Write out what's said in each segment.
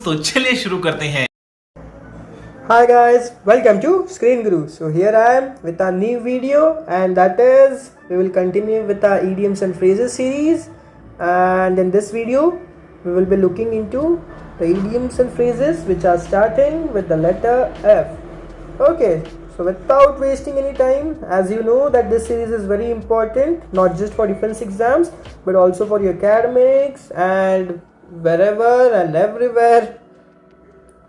तो चलिए शुरू करते हैं। Hi guys, welcome to Screen Guru. So here I am with a new video, and that is we will continue with our idioms and phrases series. And in this video, we will be looking into the idioms and phrases which are starting with the letter F. Okay, so without wasting any time, as you know that this series is very important, not just for defense exams, but also for your academics and wherever and everywhere,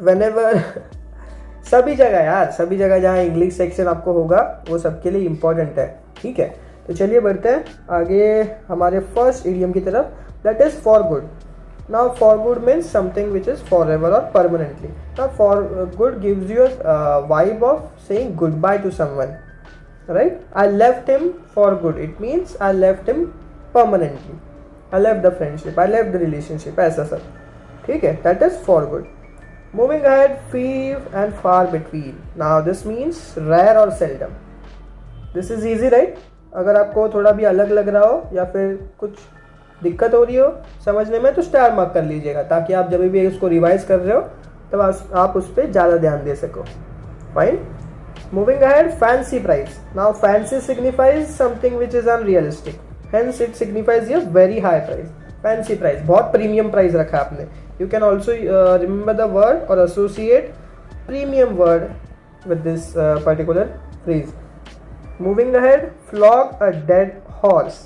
whenever. सभी जगह यार, सभी जगह जहाँ English section आपको होगा वो सबके लिए इम्पोर्टेंट है। ठीक है, तो चलिए बढ़ते हैं आगे हमारे फर्स्ट इडियम की तरफ, that is for good. Now for good means something which is forever और permanently. Now for good gives you vibe of saying goodbye to someone, right. I left him for good, it means I left him permanently, I left the friendship, I left the relationship, ऐसा सब। ठीक है, that is for good. Moving ahead, few and far between. Now this means rare or seldom. This is easy, right? अगर आपको थोड़ा भी अलग लग रहा हो या फिर कुछ दिक्कत हो रही हो समझने में तो स्टार मार्क कर लीजिएगा, ताकि आप जब भी उसको रिवाइज कर रहे हो तब आप उस पर ज़्यादा ध्यान दे सको। Fine. Moving ahead, fancy price. Now fancy signifies something which is unrealistic. Hence it signifies a very high price. Fancy price, बहुत प्रीमियम प्राइस रखा है आपने। You can also remember the word और associate premium word with this particular phrase. Moving ahead, flog a dead horse.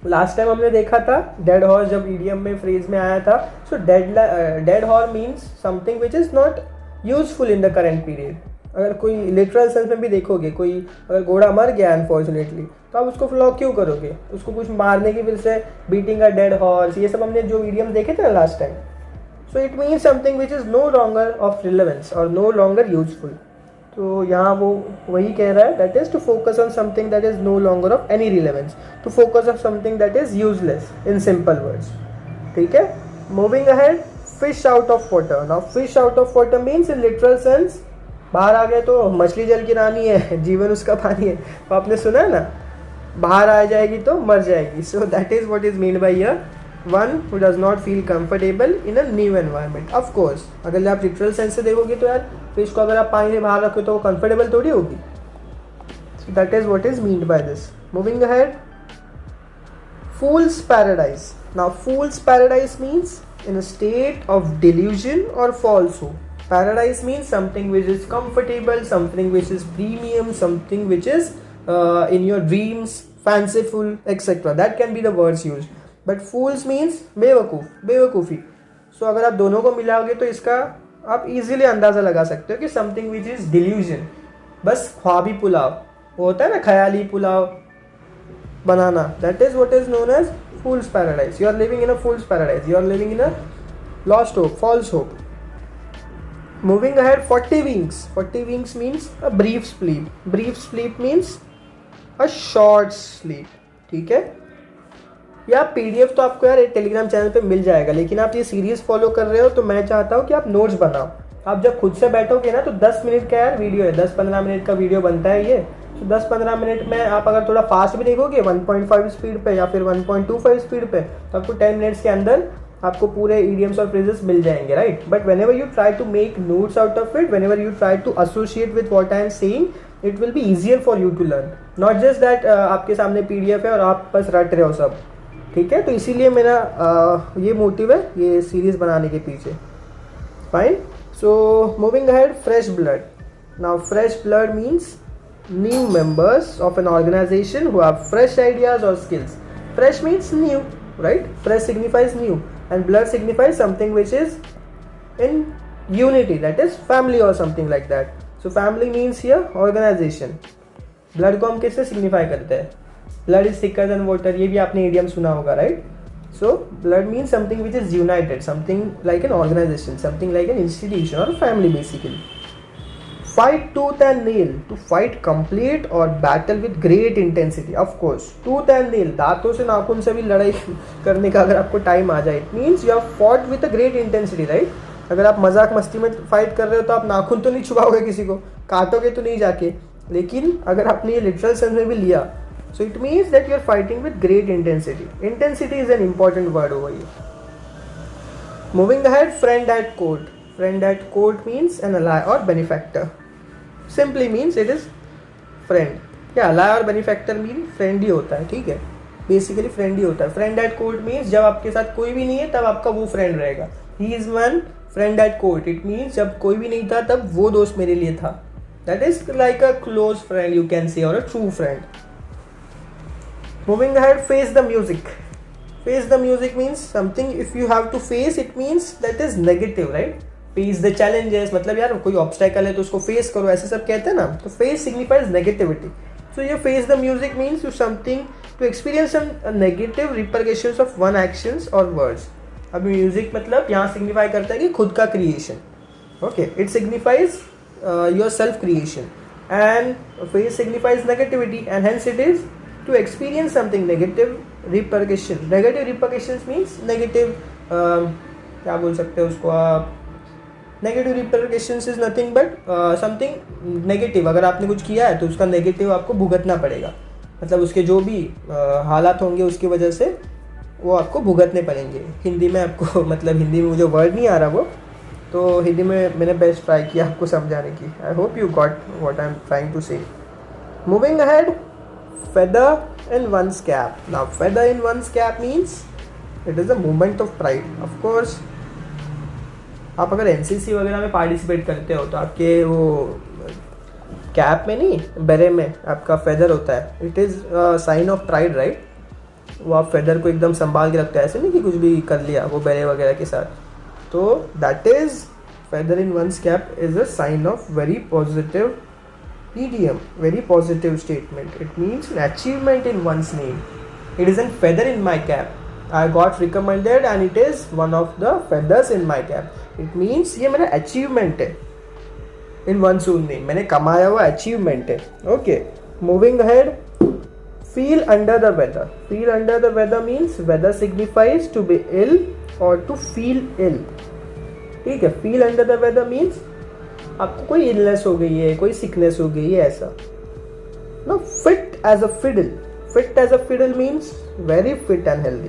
Last time हमने देखा था dead horse जब idiom में फ्रेज में आया था। So dead horse means something which is not useful in the current period. अगर कोई लिटरल सेंस में भी देखोगे, कोई अगर घोड़ा मर गया अनफॉर्चुनेटली तो आप उसको फ्लॉग क्यों करोगे, उसको कुछ मारने की, फिर से बीटिंग अ डेड हॉर्स, ये सब हमने जो वीडियो में देखे थे ना last time. So it means something which is no longer of relevance और नो लॉन्गर यूजफुल। तो यहाँ वो वही कह रहा है, that is to focus on something that is no longer of any relevance, to focus on something that is useless in simple words. ठीक है, moving ahead, fish out of water. Now fish out of water means in literal sense बाहर आ गए तो मछली जल की रानी है, जीवन उसका पानी है। तो आपने सुना है ना, बाहर आ जाएगी तो मर जाएगी। सो that is what is mean by here, one who does not feel comfortable in a new environment. Of course अगर आप लिटरल सेंस से देखोगे तो यार फिश को अगर आप पानी में बाहर रखो तो वो कंफर्टेबल थोड़ी होगी। सो that is what is mean by this. Moving ahead, fools paradise. Now fools paradise means in a state of delusion or falsehood. Paradise means something which is comfortable, something which is premium, something which is in your dreams, fanciful, etc. That can be the words used. But fools means बेवकूफ़, बेवकूफ़ी। So अगर आप दोनों को मिलाओगे तो इसका आप easily अंदाज़ा लगा सकते हो कि something which is delusion, बस ख्वाबी पुलाव, वो होता है ना ख्याली पुलाव बनाना, that is what is known as fool's paradise. You are living in a fool's paradise. You are living in a lost hope, false hope. Moving ahead, 40 winks. 40 winks means a brief sleep. Brief sleep means a short sleep. ठीक है, या PDF तो आपको यार Telegram channel पे मिल जाएगा, लेकिन आप ये सीरीज फॉलो कर रहे हो तो मैं चाहता हूँ कि आप नोट्स बनाओ। आप जब खुद से बैठोगे ना तो 10 मिनट का यार वीडियो है, 10-15 मिनट का वीडियो बनता है ये। तो 10-15 मिनट में आप अगर थोड़ा फास्ट भी देखोगे 1.5 स्पीड पे या फिर 1.25 स्पीड पे, तो आपको 10 मिनट्स के अंदर आपको पूरे idioms और phrases मिल जाएंगे, right. But whenever you try to make notes out of it, whenever you try to associate with what I am saying, it will be easier for you to learn. Not just that आपके सामने PDF है और आप बस रट रहे हो सब। ठीक है, तो इसीलिए मेरा ये मोटिव है ये सीरीज बनाने के पीछे। Fine. So moving ahead, fresh blood. Now fresh blood means new members of an organization who have fresh ideas or skills. Fresh means new, right? Fresh signifies new and blood signifies something which is in unity, that is family or something like that. So family means here organization. Blood को हम किससे signify करते हैं? Blood is thicker than water, ये भी आपने idiom सुना होगा, right? So blood means something which is united, something like an organization, something like an institution or a family basically. Fight tooth and nail, to fight complete or battle with great intensity. Of course, tooth and nail, दांतों से नाखून से भी लड़ाई करने का अगर आपको टाइम आ जाए, it means you have fought with a great intensity, right? अगर आप मजाक मस्ती में फाइट कर रहे हो तो आप नाखून तो नहीं छुपाओगे, किसी को काटोगे तो नहीं जाके, लेकिन अगर आपने ये लिटरल सेंस में भी लिया, so it means that you are fighting with great intensity. Intensity is an important word over here. Moving ahead, friend at court. Friend at court means an ally or benefactor. Simply means it is friend. क्या ally और benefactor mean friend ही होता है, ठीक है, basically friend ही होता है. Friend at court means जब आपके साथ कोई भी नहीं है तब आपका वो फ्रेंड रहेगा. He is one friend at court. It means जब कोई भी नहीं था तब वो दोस्त मेरे लिए था. That is like a close friend you can say, और a true friend. Moving ahead, face the music. Face the music means something if you have to face, it means that is negative, right. Face the challenges मतलब यार कोई obstacle है तो उसको face करो, ऐसे सब कहते हैं ना. तो फेस सिग्निफाइज नेगेटिविटी. सो ये face the music means you something to experience some negative repercussions of one actions or words. अब म्यूजिक मतलब यहाँ सिग्निफाई करता है कि खुद का creation. Okay, it signifies your self creation. And face signifies negativity and hence it is to experience something negative repercussion. Negative repercussions means negative, क्या बोल सकते हो उसको आप. Negative repercussions is nothing but something negative. अगर आपने कुछ किया है तो उसका नेगेटिव आपको भुगतना पड़ेगा. मतलब उसके जो भी हालात होंगे उसकी वजह से वो आपको भुगतने पड़ेंगे. हिंदी में आपको मतलब हिंदी में मुझे वर्ड नहीं आ रहा वो, तो हिंदी में मैंने बेस्ट ट्राई किया आपको समझाने की. I hope you got what I am trying to say. Moving ahead, feather in one's cap. Now feather in one's cap means it is a movement of pride. Of course आप अगर NCC वगैरह में participate करते हो तो आपके वो cap में नहीं, बेरे में आपका फेदर होता है. It is sine of pride, right. वो आप फेदर को एकदम संभाल के रखते हैं, ऐसे नहीं कि कुछ भी कर लिया वो बेरे वगैरह के साथ. तो that is feather in one's cap is a sign of very positive idiom, very positive statement. It means an achievement in one's name. It is a feather in my cap. I got recommended and it is one of the feathers in my cap. It means ये मेरा achievement है. In one's own name, मैंने कमाया हुआ achievement है. Okay. Moving ahead. Feel under the weather. Feel under the weather means weather signifies to be ill or to feel ill. ठीक है. Feel under the weather means आपको कोई illness हो गई है, कोई सिकनेस हो गई है, ऐसा. No, fit as a fiddle. Fit as a fiddle means very fit and healthy.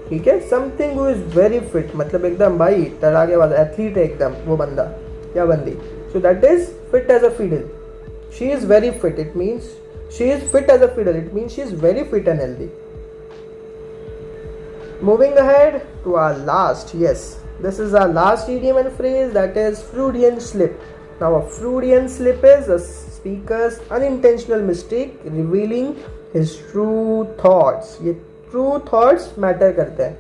ठीक है. Something who is very fit मतलब एकदम भाई तड़ाकेबाज एथलीट है एकदम वो बंदा या बंदी. So that is fit as a fiddle. She is very fit. It means she is fit as a fiddle. It means she is very fit and healthy. Moving ahead to our last, yes, this is our last idiom and phrase, that is Freudian slip. Now a Freudian slip is a speaker's unintentional mistake revealing his true thoughts. ये true thoughts matter करते हैं.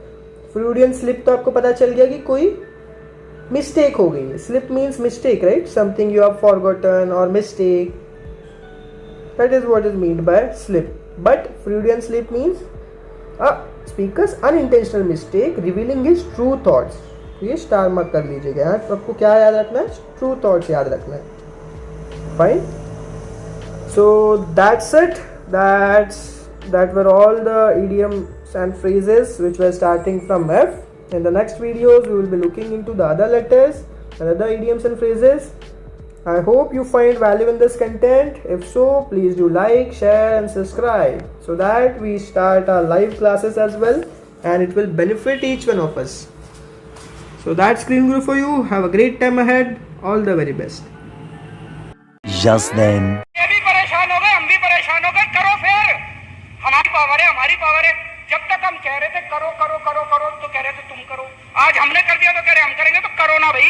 Freudian slip तो आपको पता चल गया कि कोई mistake हो गई है. Slip means mistake, right? Something you have forgotten or mistake. That is what is meant by slip. But Freudian slip means a speaker's unintentional mistake revealing his true thoughts. ये स्टार मार्क कर लीजिएगा. यहाँ आपको क्या याद रखना है? True thoughts याद रखना है. Fine. So that's it. that were all the idioms and phrases which were starting from F. In the next videos we will be looking into the other letters and other idioms and phrases. I hope you find value in this content. If so, please do like, share and subscribe so that we start our live classes as well and it will benefit each one of us. So that's Screen Guru for you. Have a great time ahead. All the very best. Just then. ये भी परेशान हो गए, हम भी परेशान हो गए. करो फिर, हमारी पावर है. जब तक हम कह रहे थे करो करो करो करो तो कह रहे थे तुम करो. आज हमने कर दिया तो कह रहे हम करेंगे, तो करो ना भाई.